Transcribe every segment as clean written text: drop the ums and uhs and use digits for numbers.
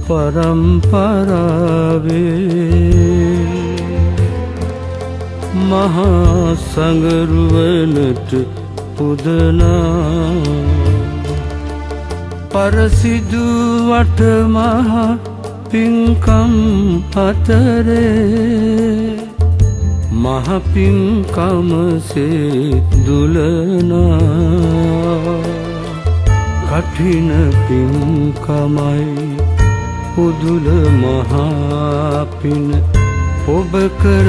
परंपरावे මහා සංගරුවනට පුදනා පරසිදු වට මහා පින්කම් අතරේ මහ පින්කමසේ දුලනා කඨින පින්කමයි උදුල මහා පින ඔබ කර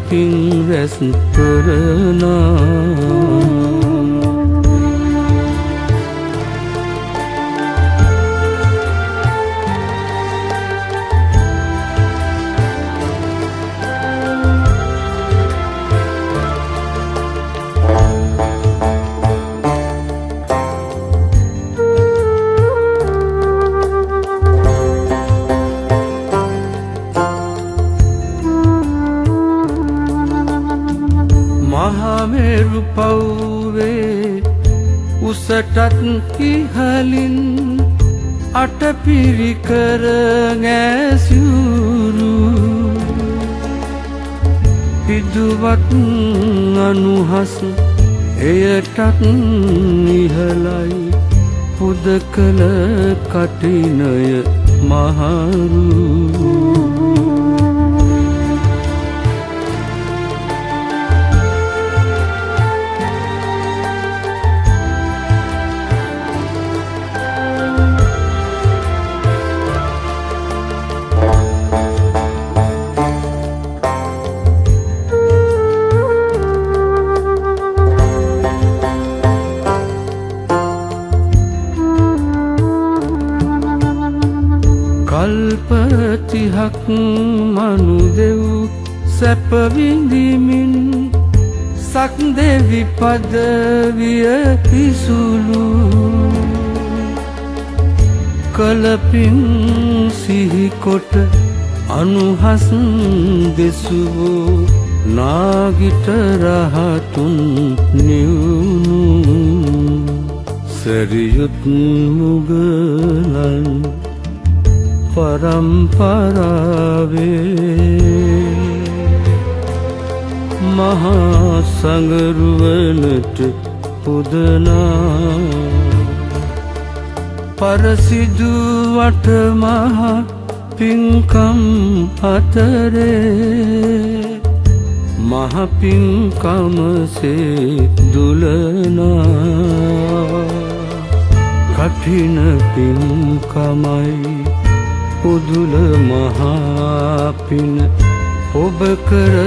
පින් රැස් කරනා මහමෙරු පවුවේ උසටත් ඉහලින් අටපිරිකර ගැසියුරු පිදුවත් අනුහස් එයටත් ඉහලයි පුදකල කටිනය මහරු කල්පතිහක් මනුදෙව් සැප විඳිමින් සක් දෙවි පදවිය පිසුළු කලපින් සිහිකොට අනුහස් දෙසුවෝ නාගිට රහතුන් නිවුණු සැරියුත් මුගලන් परंपरावे මහා සංගරුවනට පුදනා පරසිදු වට මහා පින්කම් අතරේ මහ පින්කමසේ දුලනා කඨින පින්කමයි උදුල මහා පින ඔබ කර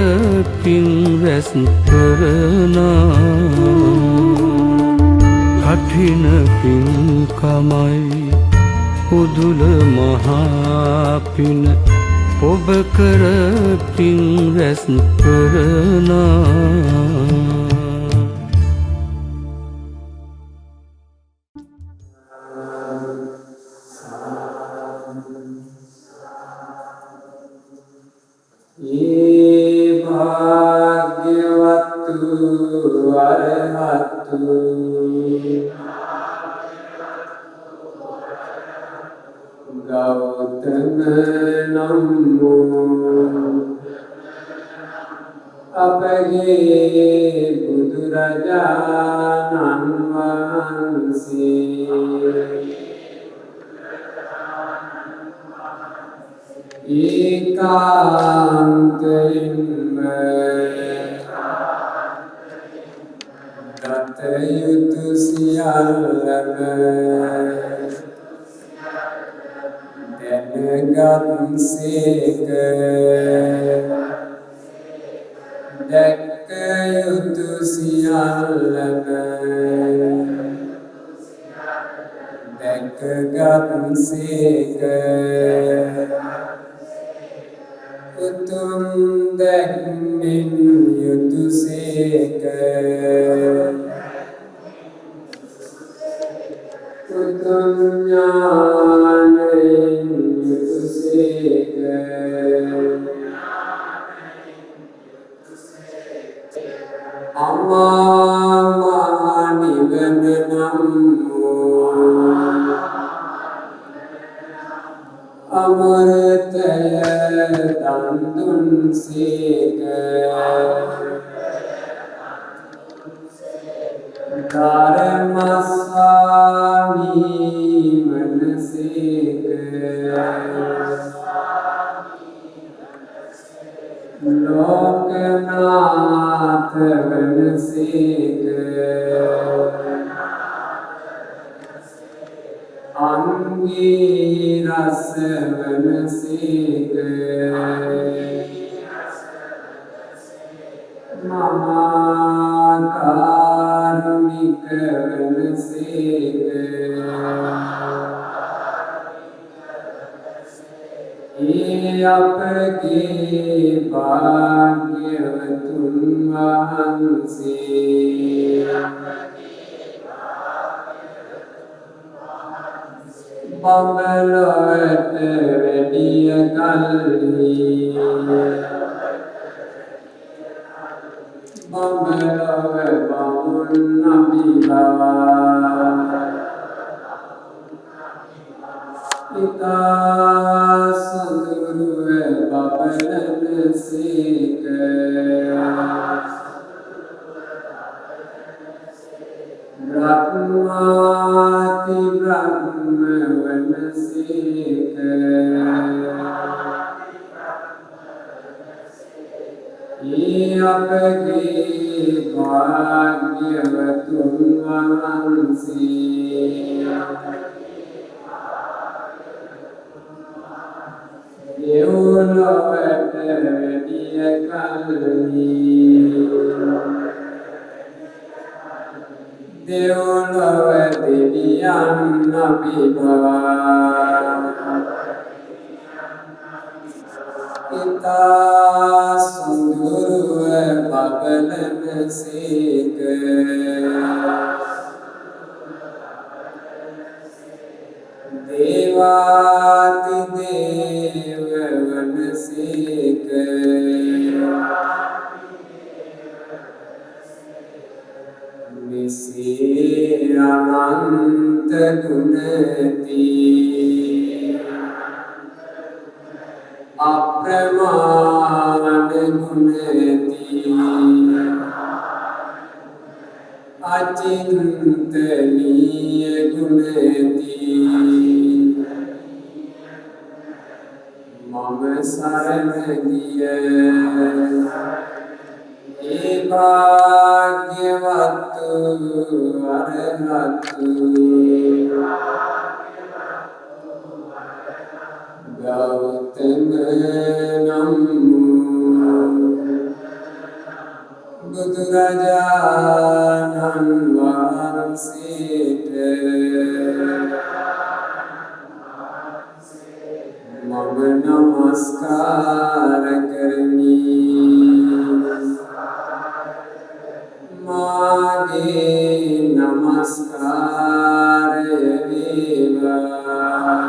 පින් රැස් කරනා කඨින පින්කමයි උදුල මහා පින ඔබ කර පින් රැස් කරනා ගෞතම නමෝ අපගේ බුදුරජාණන් වහන්සේ ඒකාන්තයෙන්ම ගත යුතු සියල්ලම දැනගත්සේක දැක්ක යුතු සියල්ලම දැකගත්සේක උතුම් දැක්මින් යුතුසේක උතුම් ඥානයෙන් යුතුසේක අමා නිවන නම් අමෘතය දන් දුන්සේක ධර්මස්වාමී වනසේක ලෝකනාථ වනසේක අංගී රස වනසේක මහාකාරුණික වනසේක ඒ අපගේ භාග්‍යවතුන් වහන්සේ බඹලොවට වැඩිය කල්හි බඹලොව බමුණු අභිභවා ඉතා සොඳුරුව බබලනසේක බ්‍රහ්මාති බ්‍රහ්ම වනසේක ඒ අපගේ භාග්‍යවතුන් වහන්සේ දෙව්ලොවට වැඩිය කල්හි දෙව්ලොව දෙවියන් අභිභවා ඉතා සොඳුරුව බබලනසේක දේවාති දේව වනසේක මෙසේ අනන්ත ගුණති අප්‍රමාණ ගුණති අචින්තනීය ගුණති මම සරණ ගිය ඒ භාග්‍යවතු අරහතු ගෞතම නම් බුදුරජාණන් වහන්සේට මම නමස්කාර කරමි මාගේ නමස්කාරය වේවා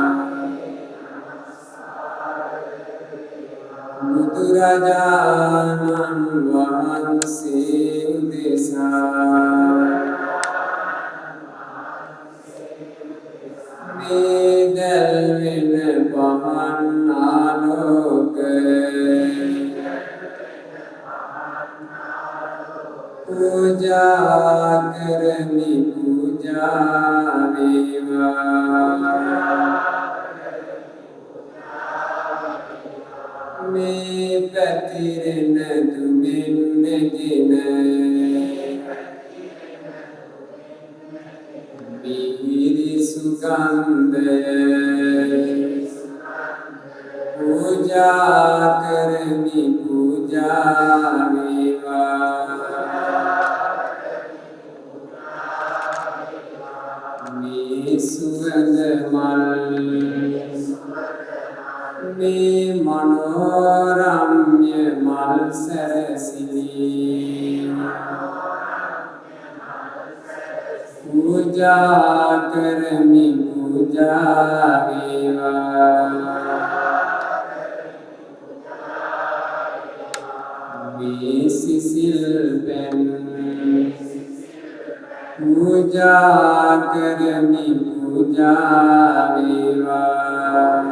බුදුරජාණන් වහන්සේ උදෙසා මේ දැල්වෙන පහන් ආලෝක පූජා කරමි පූජා වේවා මේ පැතිරෙන දුමින් ගෙන මිහිරි සුගන්ධය පූජා කරමි පූජා වේවා මේ සුවඳ මල් මේ මනෝරම්‍ය මල් සැරසිලි පූජා කරමි පූජා වේවා මේ සිසිල් පැන් පූජා කරමි පූජා වේවා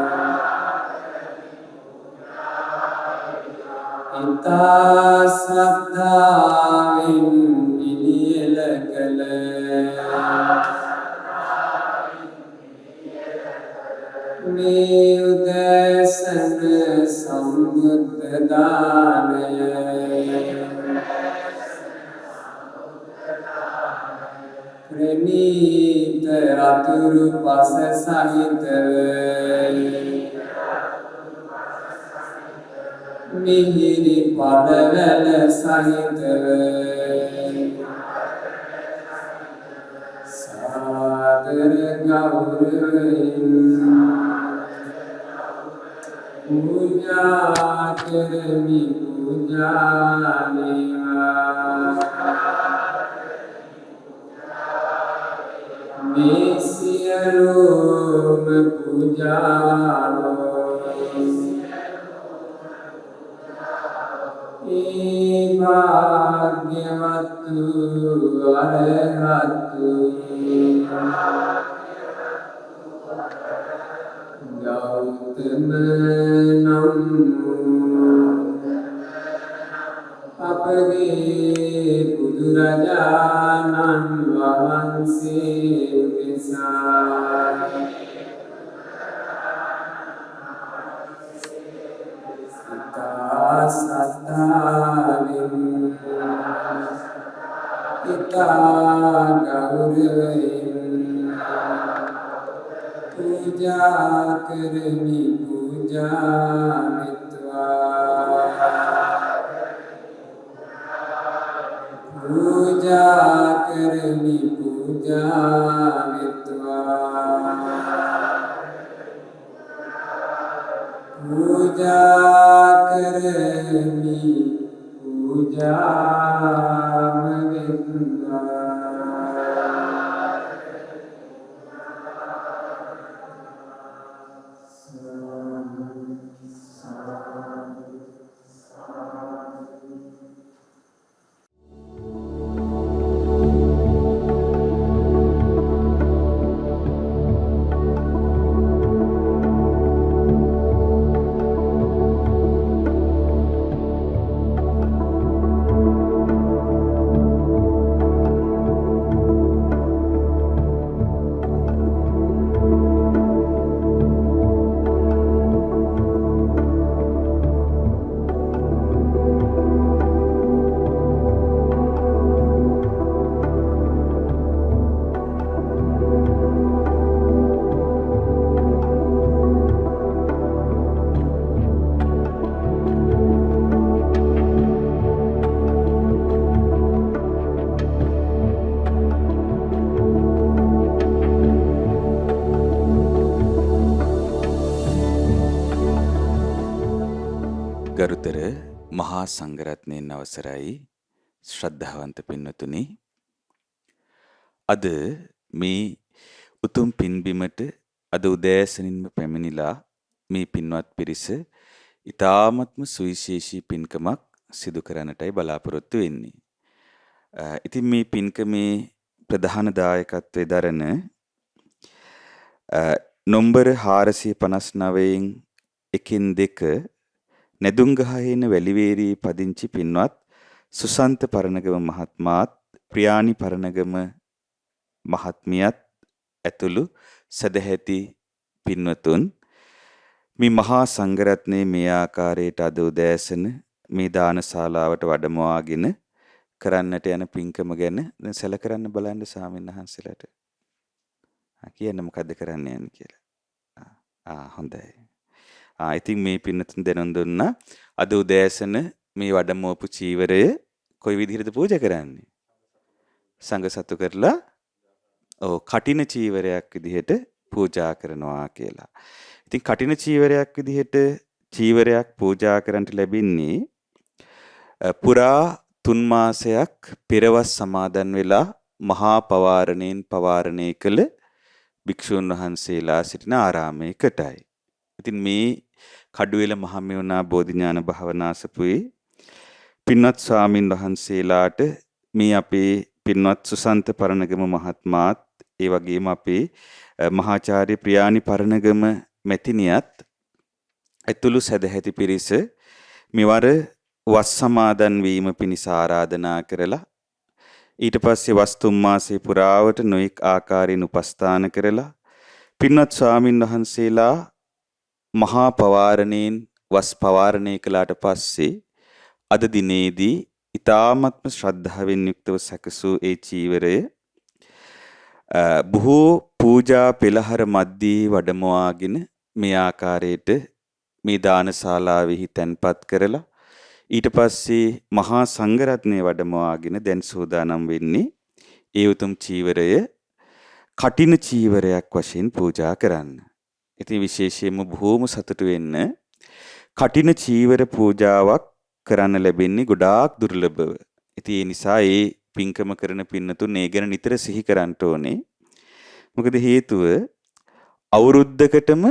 ඉතා සද්ධාවෙන් ඉනියල කළ මේ උදෑසන සම්බුද්ධ දානය ප්‍රණීත අතුරු පස සහිතව මිහිරි පදවැල සහිතව සාදර ගෞරවයෙන් පූජා කරමි පූජා වේවා මේ සියලුම පූජාවෝ ඒ භාග්‍යවතු අරහතු ගෞතම නම් අපගේ බුදුරජාණන් වහන්සේ විසා ඉතා සද්ධාවෙන් ඉතා ගෞරවයෙන් පූජා කරමි පූජා මිත්වා පූජා කරමි පූජා මිත්වා පූජා කරමි පූජාම වෙත්වා ගරුතර මහා සංඝරත්නයන් අවසරයි ශ්‍රද්ධාවන්ත පින්වතුනි, අද මේ උතුම් පින්බිමට අද උදෑසනින්ම පැමිණිලා මේ පින්වත් පිරිස ඊ타ත්ම සුවිශේෂී පින්කමක් සිදු කරන්නටයි බලාපොරොත්තු වෙන්නේ. ඉතින් මේ පින්කමේ ප්‍රධාන දායකත්වයේ දරන නම්බර 459න් 1-2 නෙදුම්ගහේන වැලිවේරියේ පදිංචි පින්වත් සුසන්ත පරණගම මහත්මාත් ප්‍රියානි පරණගම මහත්මියත් ඇතුළු සදැහැති පින්වතුන් මේ මහා සංඝරත්නයේ මේ ආකාරයට අද උදෑසන මේ දානශාලාවට වැඩමවාගෙන කරන්නට යන පින්කම ගැන දැන් සැලකරන්න බලන්න ස්වාමින්වහන්සේලාට. කියන්න මොකද්ද කරන්න යන්නේ කියලා. හොඳයි. ඉතින් මේ පින්නතුන් දැනුම් දුන්නා අද උදෑසන මේ වඩමවපු චීවරය කොයි විදිහටද පූජා කරන්නේ? සංඝ සතු කරලා කටින චීවරයක් විදිහට පූජා කරනවා කියලා. ඉතින් කටින චීවරයක් විදිහට චීවරයක් පූජා කරන්නට ලැබින්නේ පුරා 3 මාසයක් පෙරවස් සමාදන් වෙලා මහා පවාරණයෙන් පවාරණය කළ භික්ෂුන් වහන්සේලා සිටින ආරාමයකටයි. ඉතින් මේ කඩුවෙල මහමෙවුනා බෝධිඥාන භාවනාසපුවේ පින්වත් ස්වාමින් වහන්සේලාට මේ අපේ පින්වත් සුසන්ත පරණගම මහත්මාත් ඒ වගේම අපේ මහාචාර්ය ප්‍රියානි පරණගම මැතිණියත් ඇතුළු සදැහැති පිරිස මෙවර වස් සමාදන් වීම පිණිස ආරාධනා කරලා ඊට පස්සේ වස් 3 මාසයේ පුරාවට නොඑක් ආකාරයෙන් උපස්ථාන කරලා පින්වත් ස්වාමින් වහන්සේලා මහා පවාරණයෙන් වස් පවාරණය කළාට පස්සේ අද දිනේදී ඊ타ත්ම ශ්‍රද්ධාවෙන් යුක්තව සැකසූ ඒ චීවරය බොහෝ පූජා පෙළහර මැද්දේ වඩමවාගෙන මේ ආකාරයට මේ දානශාලාවෙහි තැන්පත් කරලා ඊට පස්සේ මහා සංඝරත්නය වඩමවාගෙන දැන් සූදානම් වෙන්නේ ඒ උතුම් චීවරය කටින චීවරයක් වශයෙන් පූජා කරන්න. ඉතින් විශේෂයෙන්ම බොහෝම සතුටු වෙන්න කටින චීවර පූජාවක් කරන්න ලැබෙන්නේ ගොඩාක් දුර්ලභව. ඉතින් ඒ නිසා ඒ පින්කම කරන පින්නතුන් ඒ ගැන නිතර සිහි කරන්න ඕනේ. මොකද හේතුව අවුරුද්දකටම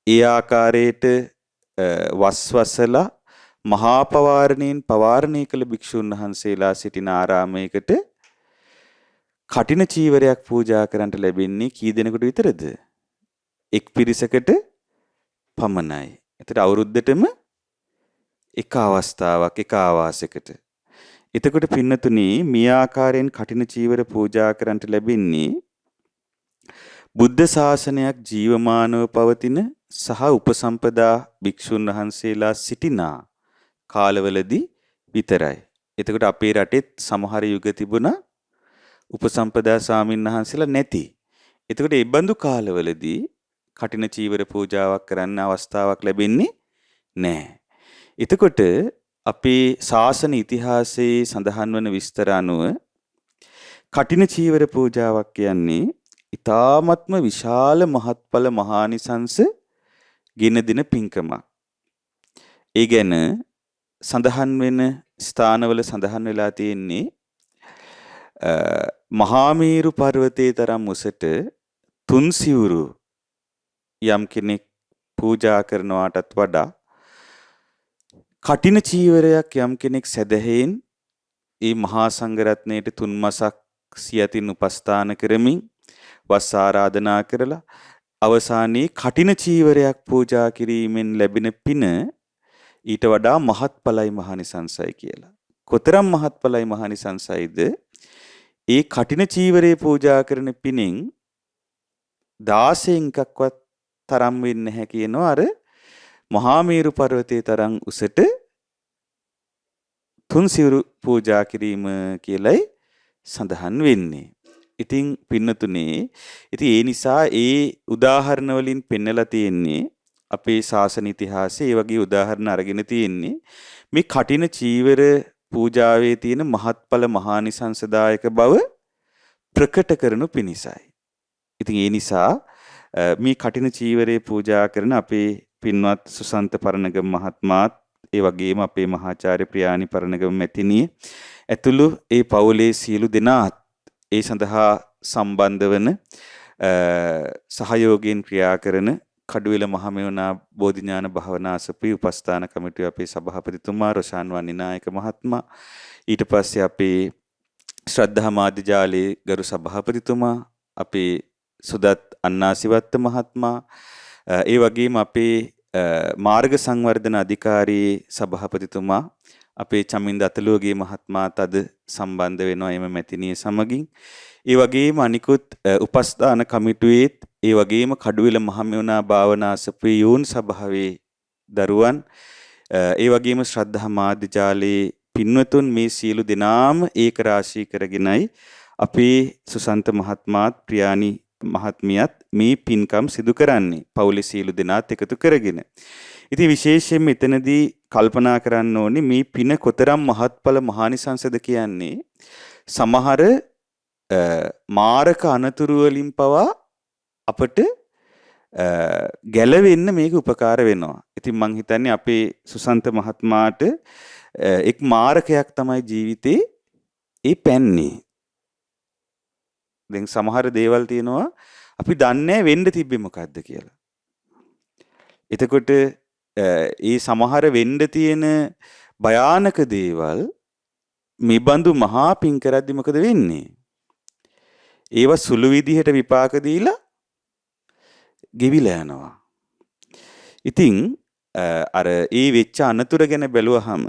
ඒ ආකාරයට වස්වසලා මහා පවාරණයෙන් පවාරණය කළ භික්ෂුන් වහන්සේලා සිටින ආරාමයකට කටින චීවරයක් පූජා කරන්නට ලැබෙන්නේ කී දෙනෙකුට විතරද? එක් පිරිසකට පමණයි. ඒතර අවුරුද්දටම එක අවස්ථාවක් එක ආවාසයකට. එතකොට පින්නතුනි මේ ආකාරයෙන් කටින චීවර පූජා කරන්නට ලැබෙන්නේ බුද්ධ ශාසනයක් ජීවමානව පවතින සහ උපසම්පදා භික්ෂුන් වහන්සේලා සිටිනා කාලවලදී විතරයි. එතකොට අපේ රටෙත් සමහර යුග තිබුණා උපසම්පදා ස්වාමීන් වහන්සේලා නැති. එතකොට ඒ බඳු කාලවලදී කටින චීවර පූජාවක් කරන්න අවස්ථාවක් ලැබෙන්නේ නැහැ. එතකොට අපේ ශාසන ඉතිහාසයේ සඳහන් වන විස්තර අනුව කටින චීවර පූජාවක් කියන්නේ ඊ타ත්ම විශාල මහත්ඵල මහානිසංස ගෙන දින පින්කමක්. ඒ ගැන සඳහන් වෙන ස්ථානවල සඳහන් වෙලා තියෙන්නේ මහා මේරු පර්වතයේ තරම් උසට තුන් සිවුරු යම් කෙනෙක් පූජා කරනවාටත් වඩා කටින චීවරයක් යම් කෙනෙක් සැදහෙන් ඒ මහා සංඝරත්නයට තුන් මාසක් සියතින් උපස්ථාන කරමින් වස් ආරාධනා කරලා අවසානයේ කටින චීවරයක් පූජා කිරීමෙන් ලැබෙන පින ඊට වඩා මහත්ඵලයි මහානිසංසයි කියලා. කොතරම් මහත්ඵලයි මහානිසංසයිද? ඒ කටින චීවරේ පූජා කරන පිනෙන් 16 එකක්වත් තරම් වෙන්නේ නැහැ කියනවා අර මහා මේරු පර්වතයේ තරම් උසට තුන් සිවුරු පූජා කිරීම කියලයි සඳහන් වෙන්නේ. ඉතින් පින්නතුනේ ඉතින් ඒ නිසා ඒ උදාහරණ වලින් පෙන්නලා තියෙන්නේ අපේ ශාසන ඉතිහාසයේ ඒ වගේ උදාහරණ අරගෙන තියෙන්නේ මේ කටින චීවර පූජාවේ තියෙන මහත්ඵල මහානිසංසදායක බව ප්‍රකට කරනු පිණිසයි. ඉතින් ඒ නිසා මේ කටින චීවරේ පූජා කරන අපේ පින්වත් සුසන්ත පරණගම මහත්මයාත් ඒ වගේම අපේ මහාචාර්ය ප්‍රියානි පරණගම මැතිණිය ඇතුළු ඒ පවුලේ සියලු දෙනාත් ඒ සඳහා සම්බන්ධ වන සහයෝගයෙන් ක්‍රියා කරන කඩුවෙල මහමෙවුනා බෝධිඥාන භාවනා සපී උපස්ථාන කමිටුවේ අපේ සභාපතිතුමා රොෂාන් වන්නිනායක මහත්මයා ඊට පස්සේ අපේ ශ්‍රද්ධා මාධ්‍යාලයේ ගරු සභාපතිතුමා අපේ සුදත් අන්නාසිවත්ත මහත්මයා ඒ වගේම අපේ මාර්ග සංවර්ධන අධිකාරී සභාපතිතුමා අපේ චමින්ද අතලුවගේ මහත්මයාත් අද සම්බන්ධ වෙනවා එම මැතිණිය සමගින්. ඒ වගේම අනිකුත් උපස්ථාන කමිටුවේත් ඒ වගේම කඩුවෙල මහමෙවුනා භාවනා සපී යෝන් සභාවේ දරුවන් ඒ වගේම ශ්‍රද්ධා මාධ්‍යාලයේ පින්වතුන් මේ සියලු දෙනාම ඒක රාශී කරගෙනයි අපේ සුසන්ත මහත්මයාත් ප්‍රියානි මහත්මියත් මේ පින්කම් සිදු කරන්නේ පවුලේ සියලු දෙනාත් එකතු කරගෙන. ඉතින් විශේෂයෙන් මෙතනදී කල්පනා කරන්න ඕනේ මේ පින කොතරම් මහත්ඵල මහානිසංසද කියන්නේ සමහර මාරක අනතුරු වලින් පවා අපට ගැලවෙන්න මේක උපකාර වෙනවා. ඉතින් මං හිතන්නේ අපේ සුසන්ත මහත්මයාට එක් මාරකයක් තමයි ජීවිතේ ඒ පැන්නේ. දැන් සමහර දේවල් තියෙනවා අපි දන්නේ වෙන්න තිබ්බේ මොකද්ද කියලා. එතකොට ඒ සමහර වෙන්න තියෙන භයානක දේවල් මේ බඳු මහා පින් කරද්දි මොකද වෙන්නේ? ඒව සුළු විදිහට විපාක දීලා ගෙවිලා යනවා. ඉතින් අර ඒ වෙච්ච අනතුර ගැන බැලුවහම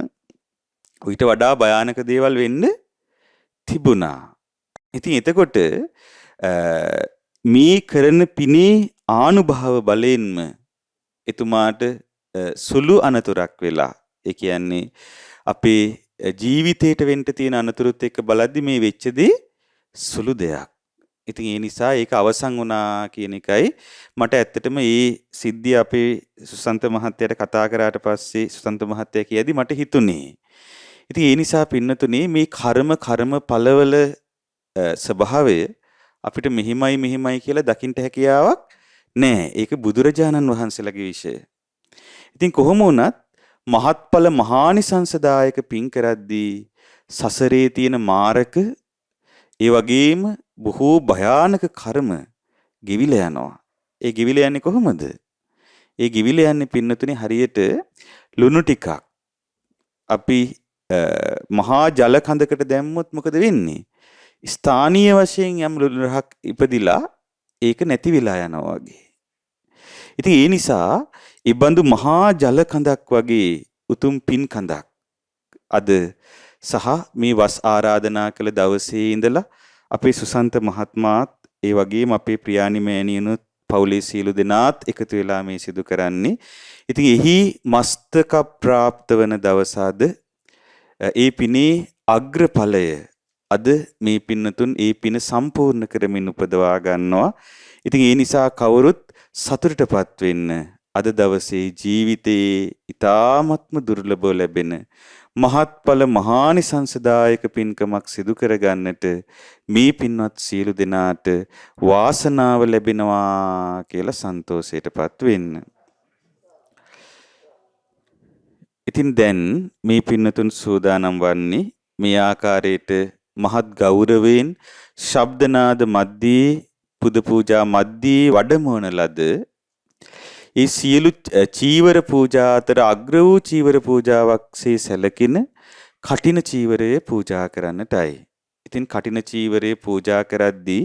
ඊට වඩා භයානක දේවල් වෙන්න තිබුණා. ඉතින් එතකොට මේ කරන පිනේ ආනුභාව බලයෙන්ම එතුමාට සුළු අනතුරක් වෙලා, ඒ කියන්නේ අපේ ජීවිතේට වෙන්න තියෙන අනතුරුත් එක්ක බලද්දි මේ වෙච්ච දේ සුළු දෙයක්. ඉතින් ඒ නිසා ඒක අවසන් වුණා කියන එකයි මට ඇත්තටම මේ සිද්ධිය අපේ සුසන්ත මහත්තයාට කතා කරාට පස්සේ සුසන්ත මහත්තයා කියද්දි මට හිතුනේ. ඉතින් ඒ නිසා පින්නතුනේ මේ කර්ම ඵලවල ස්වභාවය අපිට මෙහිමයි කියලා දකින්න හැකියාවක් නැහැ. ඒක බුදුරජාණන් වහන්සේලාගේ විෂය. ඉතින් කොහොම වුණත් මහත්ඵල මහානිසංසදායක පින් කරද්දී සසරේ තියෙන මාරක ඒ වගේම බොහෝ භයානක කර්ම ගෙවිලා යනවා. ඒ ගෙවිලා යන්නේ කොහොමද? ඒ ගෙවිලා යන්නේ පින්නතුනේ හරියට ලුණු ටිකක් අපි මහා ජල කඳකට දැම්මොත් මොකද වෙන්නේ? ස්ථානීය වශයෙන් යම් ලුණු රහක් ඉපදිලා ඒක නැති වෙලා යනවා වගේ. ඉතින් ඒ නිසා ඉබඳු මහා ජල කඳක් වගේ උතුම් පින් කඳක් අද සහ මේ වස් ආරාධනා කළ දවසේ ඉඳලා අපේ සුසන්ත මහත්මාත් ඒ වගේම අපේ ප්‍රියානි මෑණියනුත් පවුලේ සියලු දෙනාත් එකතු වෙලා මේ සිදු කරන්නේ. ඉතින් එහි මස්තක ප්‍රාප්ත වන දවස අද ඒ පිනේ අග්‍රඵලය අද මේ පින්නතුන් ඒ පින සම්පූර්ණ කරමින් උපදවා ගන්නවා. ඉතින් ඒ නිසා කවුරුත් සතුටටපත් වෙන්න අද දවසේ ජීවිතයේ ඊ타ත්ම දුර්ලභව ලැබෙන මහත්ඵල මහානිසංසදායක පින්කමක් සිදු කරගන්නට මේ පින්වත් සියලු දෙනාට වාසනාව ලැබෙනවා කියලා සන්තෝෂයටපත් වෙන්න. ඉතින් දැන් මේ පින්නතුන් සූදානම් වන්නේ මේ ආකාරයට මහත් ගෞරවයෙන් ශබ්දනාද මැද්දේ පුද පූජා මැද්දේ වඩමවන ලද ඒ සියලු චීවර පූජා අතර අග්‍ර වූ චීවර පූජාවක්සේ සැලකින කටින චීවරය පූජා කරන්නටයි. ඉතින් කටින චීවරය පූජා කරද්දී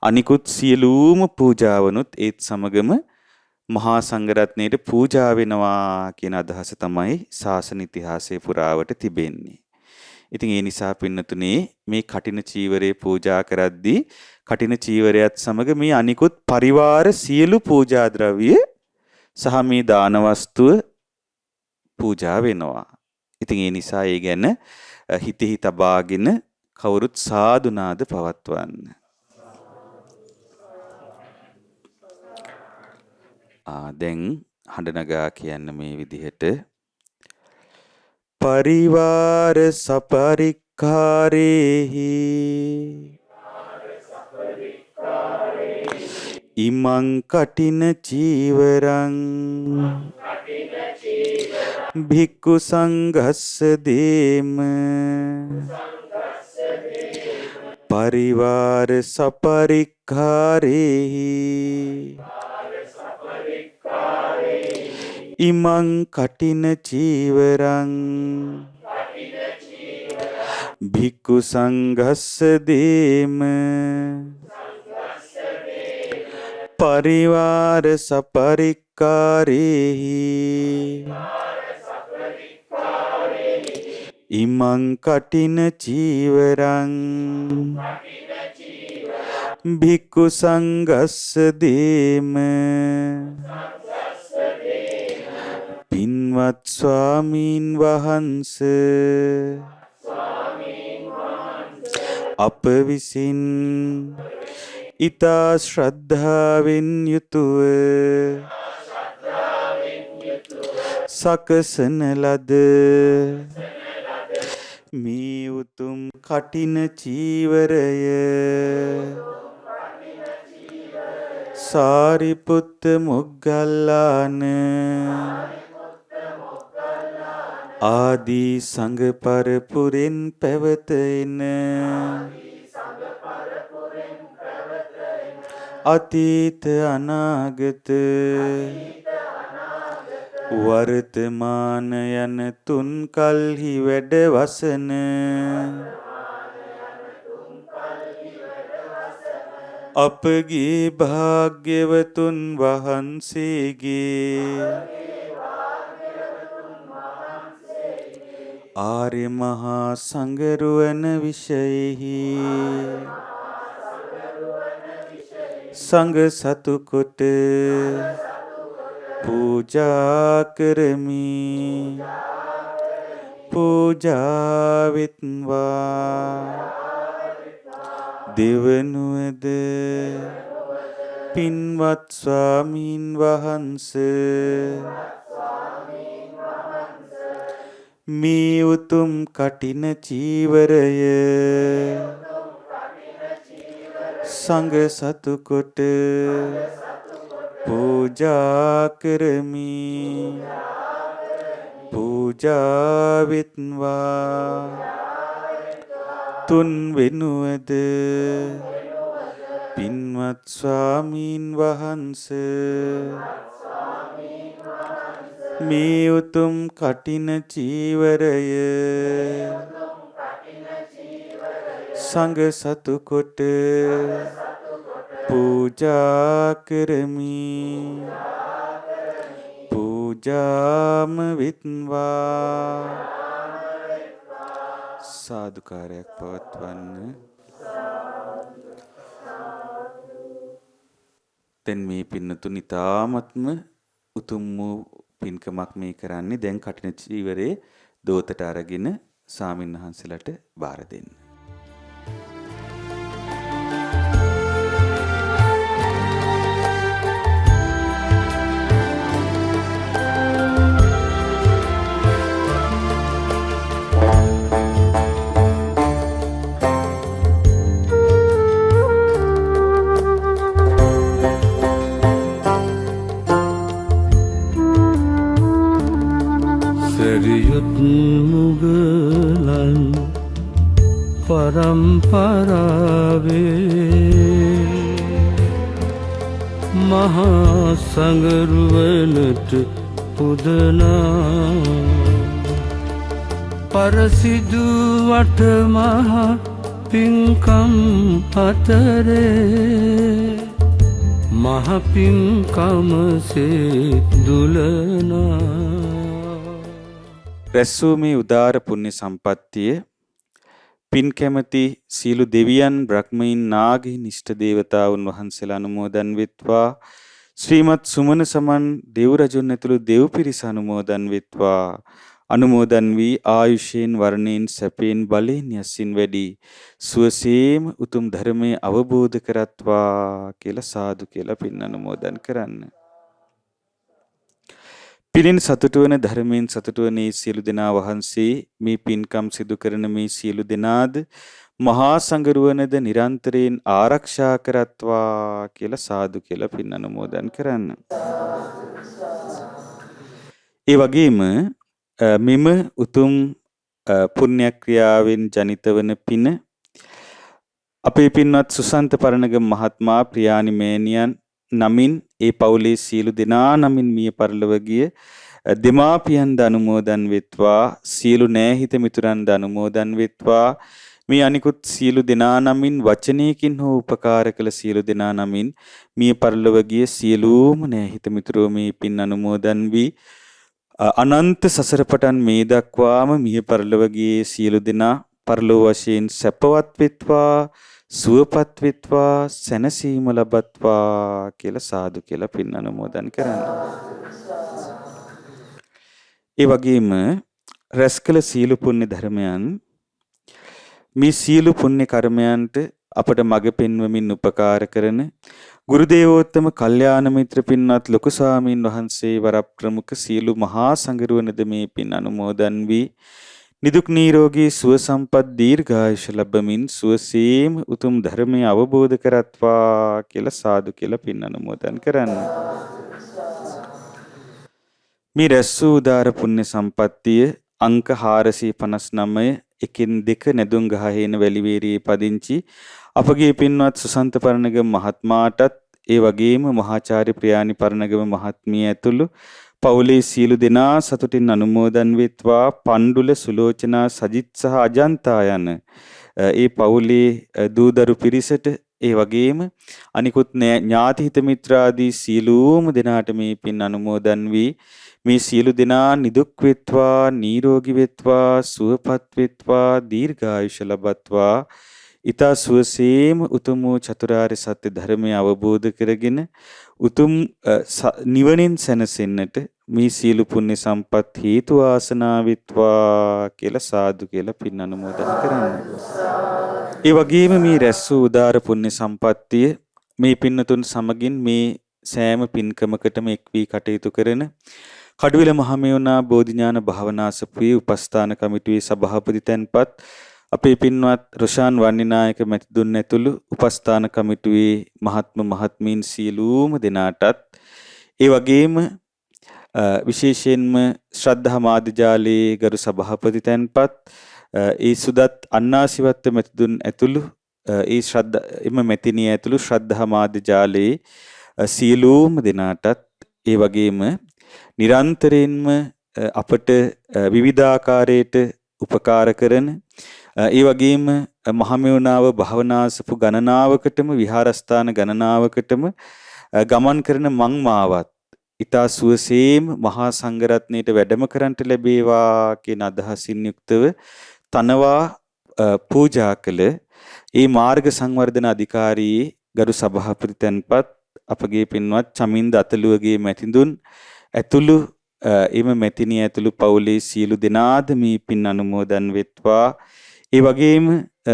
අනිකුත් සියලුම පූජාවනුත් ඒත් සමගම මහා සංඝරත්නයට පූජා වෙනවා කියන අදහස තමයි ශාසන ඉතිහාසයේ පුරාවට තිබෙන්නේ. ඉතින් ඒ නිසා පින්නතුනේ මේ කටින චීවරය පූජා කරද්දී කටින චීවරයත් සමග මේ අනිකුත් පරිවාර සියලු පූජා ද්‍රව්‍ය සහ මේ දාන වස්තුව පූජා වෙනවා. ඉතින් ඒ නිසා ඒ ගැන හිතෙහි තබාගෙන කවුරුත් සාදුනාද පවත්වන්න. දැන් හඬ නගා කියන්න මේ විදිහට පරිවාර සපරික්ඛාරේහි ඉමං කටින චීවරං භික්ඛු සංඝස්ස දේම පරිවාර සපරික්ඛාරේහි ඉමං කටින චීවරං භික්ඛු සංඝස්ස දේම පරිවාර සපරික්ඛාරේහි ඉමං කටින චීවරං භික්ඛු සංඝස්ස දේම පින්වත් ස්වාමීන් වහන්සේ අප විසින් ඊතා ශ්‍රද්ධාවෙන් යුතුව සකසන ලද මේ උතුම් කටින චීවරය සාරිපුත්ත මොග්ගල්ලාන ආදී සංඝ පරපුරෙන් පැවතෙන අතීත අනාගත වර්තමාන යන තුන් කල්හි වැඩ වසන අපගේ භාග්‍යවතුන් වහන්සේගේ ආර්ය මහා සංගරුවන විෂයෙහි සංඝ සතු කොට පූජා කරමි. පූජා වෙත්වා. දෙවනුවද පින්වත් ස්වාමීන් වහන්සේ මේ උතුම් කටින චීවරය සංඝ සතු කොට පූජා කරමි. පූජා වෙත්වා. තුන් වෙනුවද පින්වත් ස්වාමීන් වහන්සේ මේ උතුම් කටින චීවරය සංඝ සතු කොට පූජා කරමි. පූජාම වෙත්වා. සාදුකාරයක් පවත්වන්න. දැන් මේ පින්නතුන් ඊ타ත්ම උතුම් වූ පින්කමක් මේ කරන්නේ. දැන් කටින චීවරේ දෝතට අරගෙන ස්වාමීන් වහන්සේලාට බාර දෙන්න. සැරියුත් මුගලන් පරම්පරාවේ මහා සංගරුවනට පුදනා පරසිදු වට මහා පින්කම් අතරේ මහ පින්කමසේ දුලනා. රැස්වූ මේ උදාර පුණ්‍ය සම්පත්තිය පින් කැමැති සීලු දෙවියන් බ්‍රහ්මීන් නාගීන් ඉෂ්ට දේවතාවුන් වහන්සේලා අනුමෝදන් වෙත්වා. ශ්‍රීමත් සුමන සමන් දෙව් රජුන් ඇතුළු දෙව් පිරිස අනුමෝදන් වෙත්වා. අනුමෝදන් වී ආයුෂයෙන් වර්ණයෙන් සැපයෙන් බලයෙන් යසින් වැඩි සුවසේම උතුම් ධර්මයේ අවබෝධ කරත්වා කියලා සාදු කියලා පින් අනුමෝදන් කරන්න. පිරින් සතුටු වන ධර්මයෙන් සතුටු වන මේ සියලු දෙනා වහන්සේ මේ පින්කම් සිදු කරන මේ සියලු දෙනාද මහා සංගරුවනද නිරන්තරයෙන් ආරක්ෂා කරත්වා කියලා සාදු කියලා පින් අනුමෝදන් කරන්න. ඒ වගේම මෙම උතුම් පුණ්‍ය ක්‍රියාවෙන් ජනිත වන පින අපේ පින්වත් සුසන්ත පරණගම මහත්මයා ප්‍රියානි මෑණියන් නමින් ඒ පවුලේ සියලු දෙනා නමින් මිය පරලොව ගිය දෙමාපියන් ද අනුමෝදන් වෙත්වා. සියලු නෑහිත මිතුරන් ද අනුමෝදන් වෙත්වා. මේ අනිකුත් සියලු දෙනා නමින් වචනයකින් හෝ උපකාර කළ සියලු දෙනා නමින් මිය පරලොව ගිය සියලුම නෑහිත මිතුරෝ මේ පින් අනුමෝදන් වී අනන්ත සසර පටන් මේ දක්වාම මිය පරලොව ගියේ සියලු දෙනා පරලොව වශයෙන් සැපවත් වෙත්වා. සුවපත් වෙත්වා. සැනසීම ලබත්වා කියලා සාදු කියලා පින් අනුමෝදන් කරන්න. ඒ වගේම රැස් කළ සීල පුණ්‍ය ධර්මයන් මේ සීල පුණ්‍ය කර්මයන්ට අපට මඟ පෙන්වමින් උපකාර කරන ගුරු දේවෝත්තම කල්යාණ මිත්‍ර පින්වත් ලොකු ස්වාමීන් වහන්සේ වර ප්‍රමුඛ සීල මහා සංගරුවනද මේ පින් අනුමෝදන් වී නිදුක් නිරෝගී සුව සම්පත් දීර්ඝායුෂ ලැබමින් සුවසේම උතුම් ධර්මය අවබෝධ කරත්වා කියලා සාදු කියලා පින් අනුමෝදන් කරන්න. මේ රැස්වූ උදාර පුණ්‍ය සම්පත්තිය අංක 459 එකින් 2 නැදුම් ගහ හේන වැලිවේරියේ පදිංචි අපගේ පින්වත් සුසන්ත පරණගම මහත්මයාටත් ඒ වගේම මහාචාර්ය ප්‍රියානි පරණගම මහත්මිය ඇතුළු පවුලේ සියලු දෙනා සතුටින් අනුමෝදන් වෙත්වා. පණ්ඩුල සුලෝචනා සජිත් සහ අජන්තා යන ඒ පවුලේ දූදරු පිරිසට ඒ වගේම අනිකුත් ඥාති හිත මිත්‍රාදී සියලුම දෙනාට මේ පින් අනුමෝදන් වී මේ සියලු දෙනා නිදුක් වෙත්වා, නිරෝගී වෙත්වා, සුවපත් වෙත්වා, දීර්ඝායුෂ ලබත්වා. ඊතා සුවසේම උතුම් වූ චතුරාර්ය සත්‍ය ධර්මය අවබෝධ කරගෙන උතුම් නිවනින් සැනසෙන්නට මේ සියලු පුණ්‍ය සම්පත් හේතු ආසනා වෙත්වා කියලා සාදු කියලා පින් අනුමෝදන් කරන්න. ඒ වගේම මේ රැස් වූ උදාර පුණ්‍ය සම්පත්තිය මේ පින්නතුන් සමගින් මේ සෑම පින්කමකටම එක් වී කටයුතු කරන කඩුවෙල මහමෙවුනා බෝධිඥාන භාවනාසපුවේ උපස්ථාන කමිටුවේ සභාපති තැන්පත් අපේ පින්වත් රොෂාන් වන්නිනායක මැතිතුන් ඇතුළු උපස්ථාන කමිටුවේ මහත්මීන් සියලුම දෙනාටත් ඒ වගේම විශේෂයෙන්ම ශ්‍රද්ධා මාධ්‍යාලයේ ගරු සභාපති තැන්පත් ඒ සුදත් අන්නාසිවත්ත මැතිතුන් ඇතුළු එම මැතිණිය ඇතුළු ශ්‍රද්ධා මාධ්‍යාලයේ සියලුම දෙනාටත් ඒ වගේම නිරන්තරයෙන්ම අපට විවිධාකාරයට උපකාර කරන ඒ වගේම මහමෙවුනාව භවනාසපු ගණනාවකටම විහාරස්ථාන ගණනාවකටම ගමන් කරන මං මාවත් ඊතා සුවසේම මහා සංඝරත්නයට වැඩම කරන්ට ලැබේවා කියන අදහසින් යුක්තව තනවා පූජා කළ ඒ මාර්ග සංවර්ධන අධිකාරී ගරු සභාපති තැන්පත් අපගේ පින්වත් චමින්ද අතලුවගේ මැතිඳුන් ඇතුළු එම මැතිණිය ඇතුළු පවුලේ සියලු දෙනාද මේ පින් අනුමෝදන් වෙත්වා. ඒ වගේම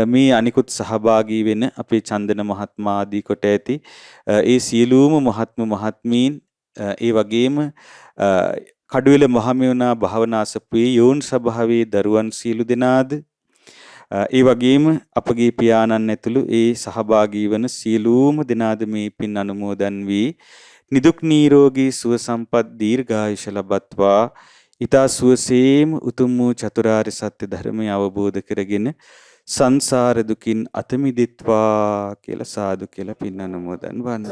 මේ අනිකුත් සහභාගී වෙන අපේ චන්දන මහත්මයා ආදී කොට ඇති ඒ සියලුම මහත්මීන් ඒ වගේම කඩුවෙල මහමෙවුනා භාවනාසපුවේ යෝන් සභාවේ දරුවන් සියලු දෙනාද ඒ වගේම අපගේ පියාණන් ඇතුළු ඒ සහභාගී වන සියලුම දෙනාද මේ පින් අනුමෝදන් වී නිදුක් නිරෝගී සුව සම්පත් දීර්ඝායුෂ ලබත්වා. ඊතා සුවසේම උතුම් වූ චතුරාර්ය සත්‍ය ධර්මය අවබෝධ කරගෙන සංසාර දුකින් අත මිදෙත්වා කියලා සාදු කියලා පින් අනුමෝදන් වන්න.